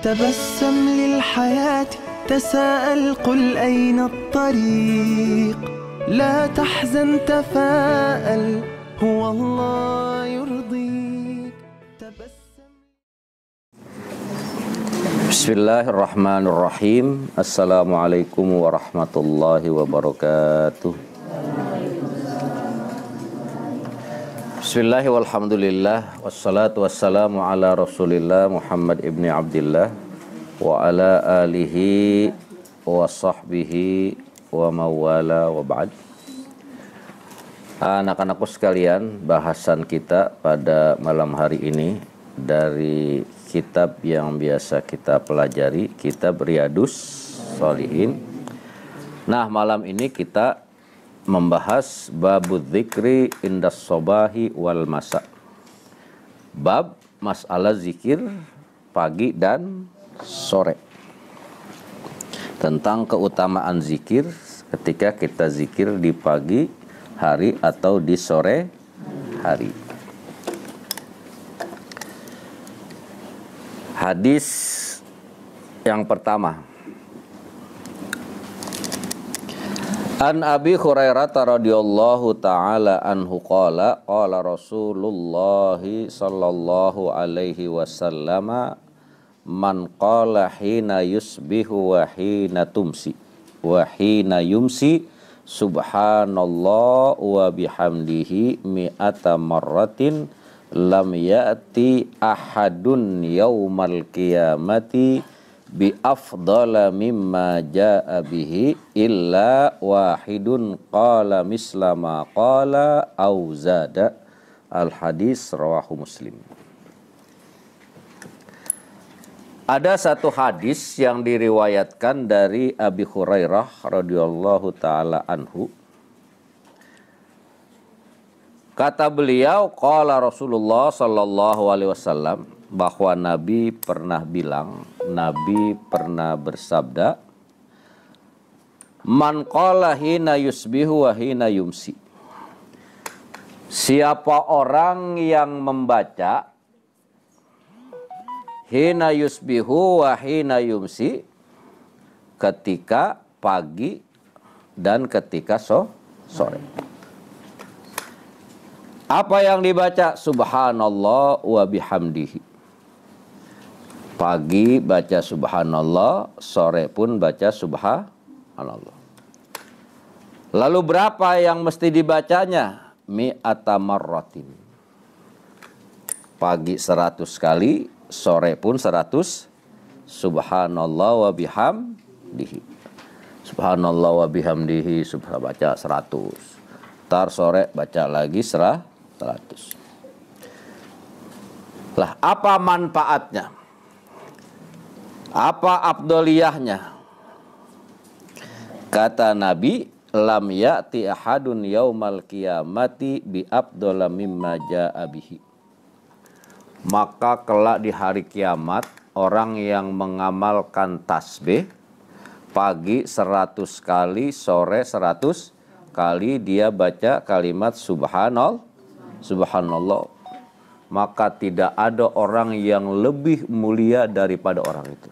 تبسم للحياة تساءل قل أين الطريق لا تحزن تفاءل هو الله يرضيك تبسم. Bismillahirrahmanirrahim. Assalamualaikum warahmatullahi wabarakatuh. Bismillah walhamdulillah wassalatu wassalamu ala rasulillah Muhammad ibni Abdillah wa ala alihi wa sahbihi wa mawala wa ba'd. Anak-anakku sekalian, bahasan kita pada malam hari ini dari kitab yang biasa kita pelajari, kitab Riyadhus Shalihin. Nah, malam ini kita membahas babud dzikri indas sobahi wal masa. Bab masalah zikir pagi dan sore. Tentang keutamaan zikir ketika kita zikir di pagi hari atau di sore hari. Hadis yang pertama. An Abi Hurairah radhiyallahu taala anhu qala qala Rasulullah sallallahu alaihi wasallam man qala hina yusbihu wa hina tumsi wa hina yumsi subhanallah wa bihamdihi mi'ata marratin lam ya'ti ahadun yaumal qiyamati bi afdala mimma jaa bihi illa wahidun qala mislama qala au zada. Al hadis rawahu Muslim. Ada satu hadis yang diriwayatkan dari Abi Hurairah radhiyallahu taala anhu. Kata beliau, qala Rasulullah sallallahu alaihi wasallam, bahwa Nabi pernah bilang, Nabi pernah bersabda, man qala hina yusbihu wa hina yumsi. Siapa orang yang membaca hina yusbihu wa hina yumsi ketika pagi dan ketika sore. Apa yang dibaca? Subhanallah wa bihamdihi. Pagi baca subhanallah, sore pun baca subhanallah. Lalu berapa yang mesti dibacanya? Mi'ata marratin. Pagi 100 kali, sore pun 100. Subhanallah wa bihamdihi. Subhanallah wa bihamdihi, baca 100. Ntar sore baca lagi 100. Lah, apa manfaatnya? Apa afdoliyahnya? Kata Nabi, lam ya'ti ahadun yaumal qiyamati bi afdala mimma jaa bihi. Maka kelak di hari kiamat, orang yang mengamalkan tasbih pagi 100 kali, sore 100 kali dia baca kalimat subhanallah, maka tidak ada orang yang lebih mulia daripada orang itu.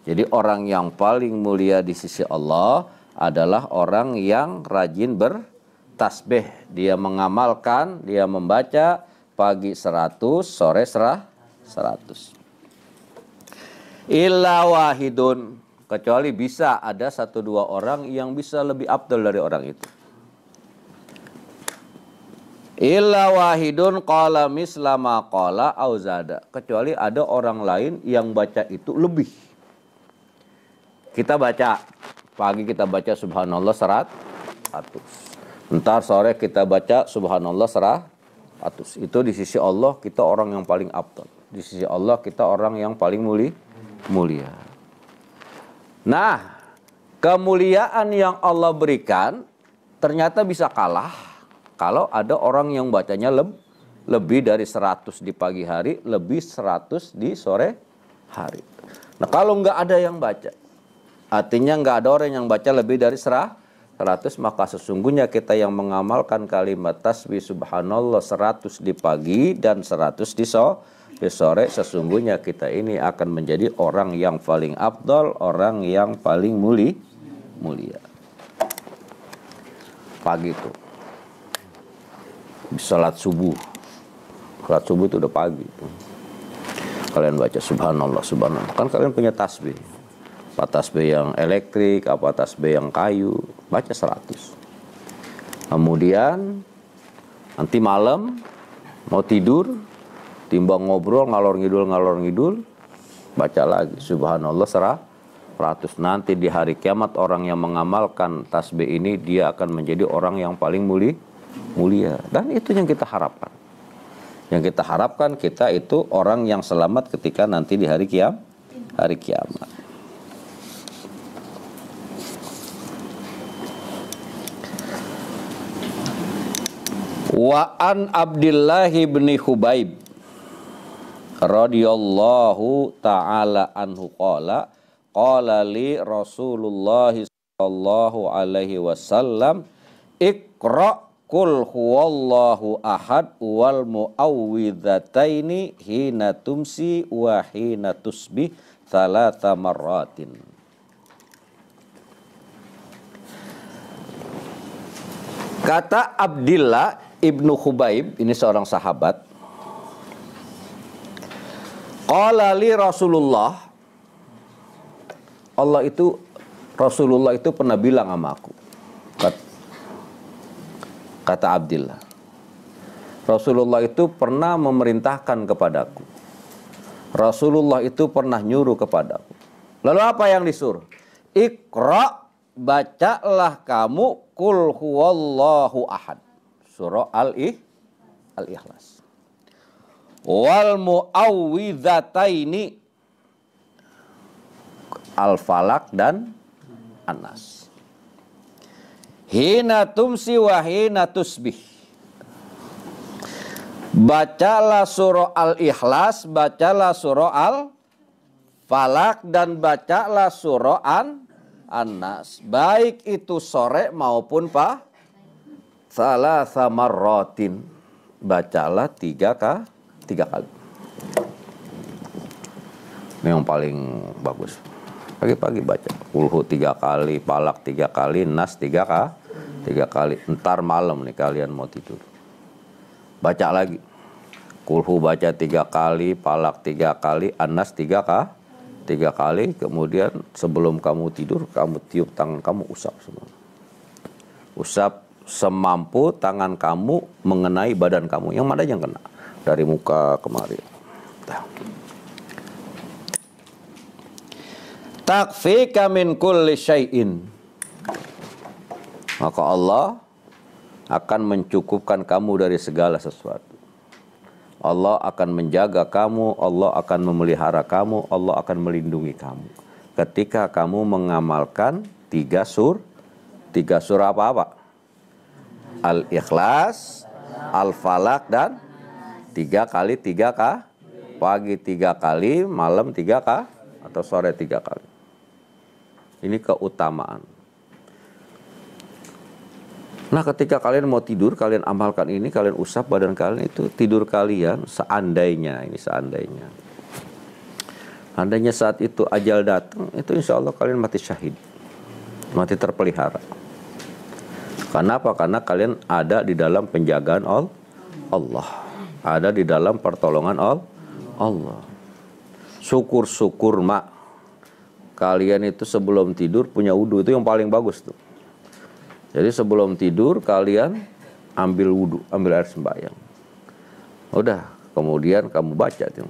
Jadi orang yang paling mulia di sisi Allah adalah orang yang rajin bertasbih. Dia mengamalkan, dia membaca pagi 100, sore 100. Illa wahidun, kecuali bisa ada 1-2 orang yang bisa lebih afdal dari orang itu. Illa wahidun qala mislama qala au zada, kecuali ada orang lain yang baca itu lebih. Kita baca pagi, kita baca subhanallah 100. Ntar sore kita baca subhanallah 100. Itu di sisi Allah kita orang yang paling afdal. Di sisi Allah kita orang yang paling mulia. Nah, kemuliaan yang Allah berikan ternyata bisa kalah kalau ada orang yang bacanya lebih dari 100 di pagi hari, lebih 100 di sore hari. Nah, kalau nggak ada yang baca, artinya nggak ada orang yang baca lebih dari 100, maka sesungguhnya kita yang mengamalkan kalimat tasbih subhanallah 100 di pagi dan 100 di sore sesungguhnya kita ini akan menjadi orang yang paling afdal, orang yang paling mulia. Pagi itu salat subuh itu udah pagi itu. Kalian baca subhanallah, subhanallah. Kan kalian punya tasbih. Apa tasbih yang elektrik, apa tasbih yang kayu, baca 100. Kemudian nanti malam mau tidur, timbang ngobrol ngalor ngidul, baca lagi subhanallah 100. Nanti di hari kiamat orang yang mengamalkan tasbih ini dia akan menjadi orang yang paling mulia. Dan itu yang kita harapkan. Yang kita harapkan kita itu orang yang selamat ketika nanti di hari kiamat. Wa an Abdullah bin Khubaib radhiyallahu ta'ala anhu qala li Rasulullah sallallahu alaihi wasallam iqra qul huwallahu ahad wal muawwidzataini hina tumsi wa hina tusbih thalatha marratin. Kata Abdillah ibnu Khubaib, ini seorang sahabat. Qala li Rasulullah, Rasulullah itu pernah bilang sama aku. Kata Abdillah, Rasulullah itu pernah memerintahkan kepadaku. Rasulullah itu pernah nyuruh kepadaku. Lalu apa yang disuruh? Iqra, bacalah kamu qul huwallahu ahad. Surah Al-Ikhlas. Wal muawwidzataini, Al-Falaq dan An-Nas. Hina tumsi wa hina tusbih. Bacalah surah Al-Ikhlas, bacalah surah Al-Falaq dan bacalah surah An-Nas. Baik itu sore maupun salatsa marratin. Bacalah 3 kali. Ini yang paling bagus. Pagi-pagi baca Kulhu 3 kali, Falaq 3 kali, Nas 3 kali. Entar malam nih kalian mau tidur, baca lagi. Kulhu baca 3 kali, Falaq 3 kali, An-Nas 3 kali. Kemudian sebelum kamu tidur, kamu tiup tangan kamu, usap semua. Usap semampu tangan kamu mengenai badan kamu. Yang mana yang kena? Dari muka kemari. Takfika min kulli syai'in. Maka Allah akan mencukupkan kamu dari segala sesuatu. Allah akan menjaga kamu, Allah akan memelihara kamu, Allah akan melindungi kamu. Ketika kamu mengamalkan 3 surah apa? Al-Ikhlas, Al-Falaq dan 3 kali 3 pagi 3 kali, malam 3 atau sore 3 kali. Ini keutamaan. Nah, ketika kalian mau tidur, kalian amalkan ini, kalian usap badan kalian, itu tidur kalian seandainya saat itu ajal datang, itu insya Allah kalian mati syahid, mati terpelihara. Kenapa? Karena kalian ada di dalam penjagaan Allah, ada di dalam pertolongan Allah. Syukur-syukur mak, kalian itu sebelum tidur punya wudu, itu yang paling bagus tuh. Jadi sebelum tidur kalian ambil wudu, ambil air sembahyang. Udah, kemudian kamu baca tuh.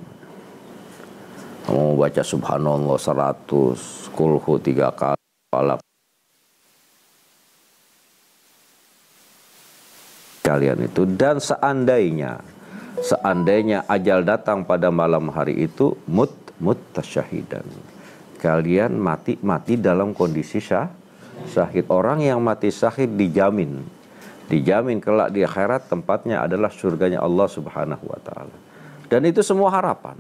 Kamu baca subhanallah 100, kulhu 3 kali, falaq kalian itu. Dan seandainya ajal datang pada malam hari itu, mutasyahidan, kalian mati dalam kondisi syahid. Orang yang mati syahid dijamin kelak di akhirat tempatnya adalah surganya Allah Subhanahu wa taala. Dan itu semua harapan.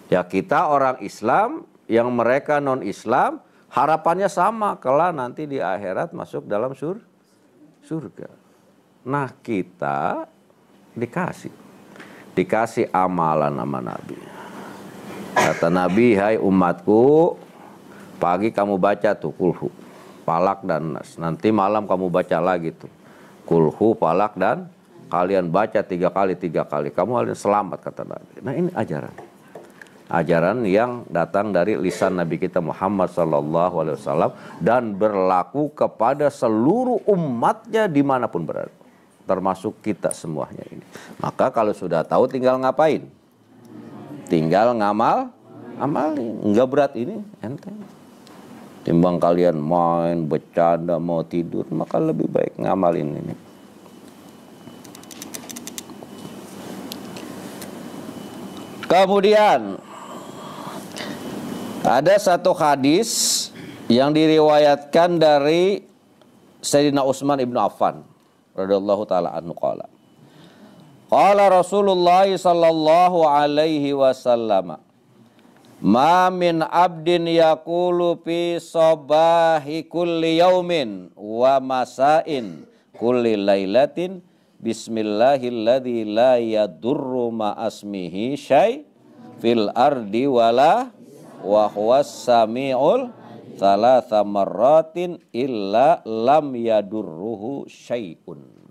Ya, kita orang Islam, yang mereka non-Islam, harapannya sama, kelak nanti di akhirat masuk dalam surga. Nah, kita dikasih. dikasih amalan sama Nabi. Kata Nabi, hai umatku, pagi kamu baca tuh kulhu, falak dan nas. Nanti malam kamu baca lagi tuh kulhu, falak dan kalian baca 3 kali. Kamu akan selamat, kata Nabi. Nah, ini ajaran yang datang dari lisan Nabi kita Muhammad SAW dan berlaku kepada seluruh umatnya dimanapun berada, termasuk kita semuanya ini. Maka kalau sudah tahu tinggal ngapain? Tinggal amalin. Enggak berat ini, enteng. Timbang kalian main, bercanda, mau tidur, maka lebih baik ngamalin ini. Kemudian ada satu hadis yang diriwayatkan dari Sayyidina Utsman ibnu Affan radhiyallahu taala anhu qala. Qala Rasulullah sallallahu alaihi wasallam, "Ma min abdin yaqulu fi sabahi kulli yaumin wa masa'in kulli lailatin bismillahilladzi la yadurru ma asmihi syai' fil ardi wala wa huwas samiul thalatha marratin illa lam yadurruhu syai'un."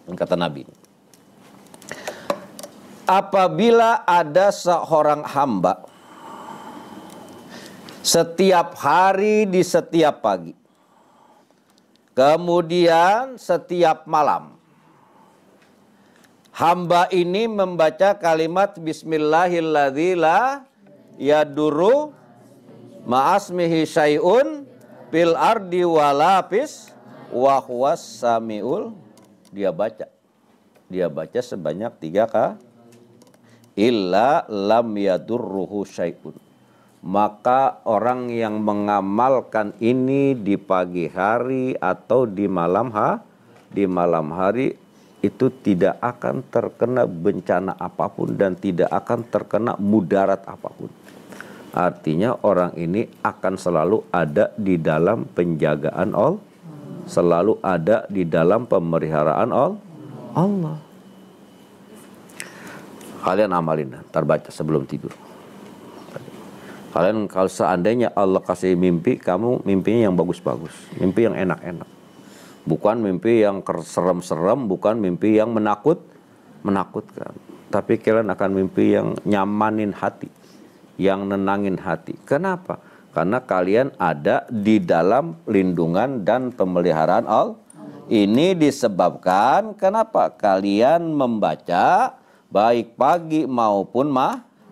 Kata Nabi, apabila ada seorang hamba setiap hari di setiap pagi, kemudian setiap malam, hamba ini membaca kalimat bismillahilladzi la yadurru ma'asmihi syai'un fil ardi walapis wa huwas samiul. Dia baca sebanyak 3 kali. Illa lam yadurruhu syai'un. Maka orang yang mengamalkan ini di pagi hari atau di malam hari itu tidak akan terkena bencana apapun dan tidak akan terkena mudarat apapun. Artinya orang ini akan selalu ada di dalam penjagaan Allah, selalu ada di dalam pemeliharaan Allah. Kalian amalin, terbaca sebelum tidur. Kalian kalau seandainya Allah kasih mimpi, kamu mimpinya yang bagus-bagus, mimpi yang enak-enak. Bukan mimpi yang serem-serem, bukan mimpi yang menakutkan. Tapi kalian akan mimpi yang nyamanin hati, yang nenangin hati. Kenapa? Karena kalian ada di dalam lindungan dan pemeliharaan Allah. Ini disebabkan kenapa? Kalian membaca baik pagi maupun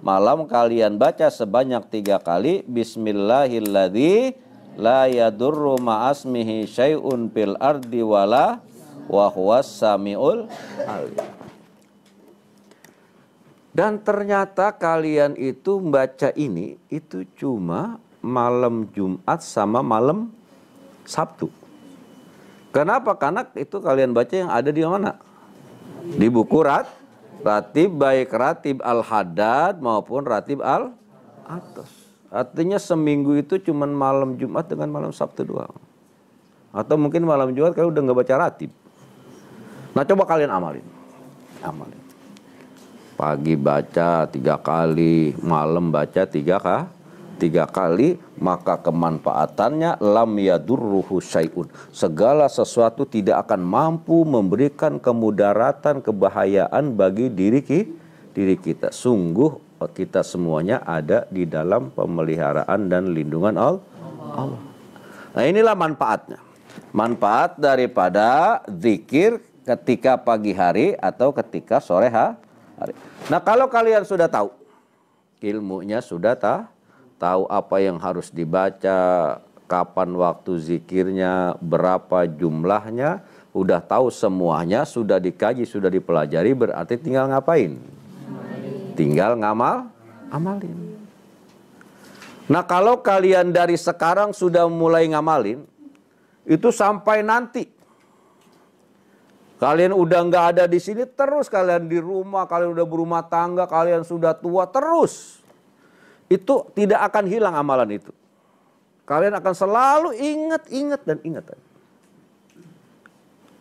malam, kalian baca sebanyak 3 kali bismillahilladzi la yadurru ma'asmihi syai'un fil ardi wala wa huwas samiul alim. Dan ternyata kalian itu membaca ini itu cuma malam Jumat sama malam Sabtu. Kenapa? Karena itu kalian baca yang ada di mana? Di buku ratib, baik ratib al-Haddad maupun ratib al-Atas. Artinya seminggu itu cuma malam Jumat dengan malam Sabtu doang. Atau mungkin malam Jumat kalian udah nggak baca ratib. Nah, coba kalian amalin. Pagi baca 3 kali, malam baca 3 kali, maka kemanfaatannya lam yadurruhu syai'un. Segala sesuatu tidak akan mampu memberikan kemudaratan, kebahayaan bagi diri kita. Sungguh kita semuanya ada di dalam pemeliharaan dan lindungan Allah. Nah, inilah manfaatnya. Manfaat daripada zikir ketika pagi hari atau ketika sore hari. Nah, kalau kalian sudah tahu, ilmunya sudah tahu apa yang harus dibaca, kapan waktu zikirnya, berapa jumlahnya, udah tahu semuanya, sudah dikaji, sudah dipelajari, berarti tinggal ngapain? Tinggal amalin. Nah, kalau kalian dari sekarang sudah mulai ngamalin, itu sampai nanti kalian udah nggak ada di sini, terus kalian di rumah, kalian udah berumah tangga, kalian sudah tua, terus itu tidak akan hilang amalan itu. Kalian akan selalu ingat.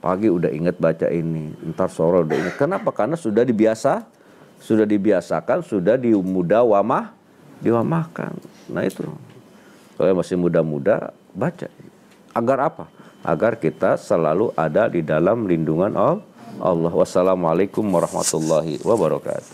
Pagi udah ingat baca ini, ntar sore udah ingat. Kenapa? Karena sudah dibiasakan, sudah diwamahkan. Nah itu. Kalau masih muda-muda, baca. Agar apa? Agar kita selalu ada di dalam lindungan Allah. Wassalamualaikum warahmatullahi wabarakatuh.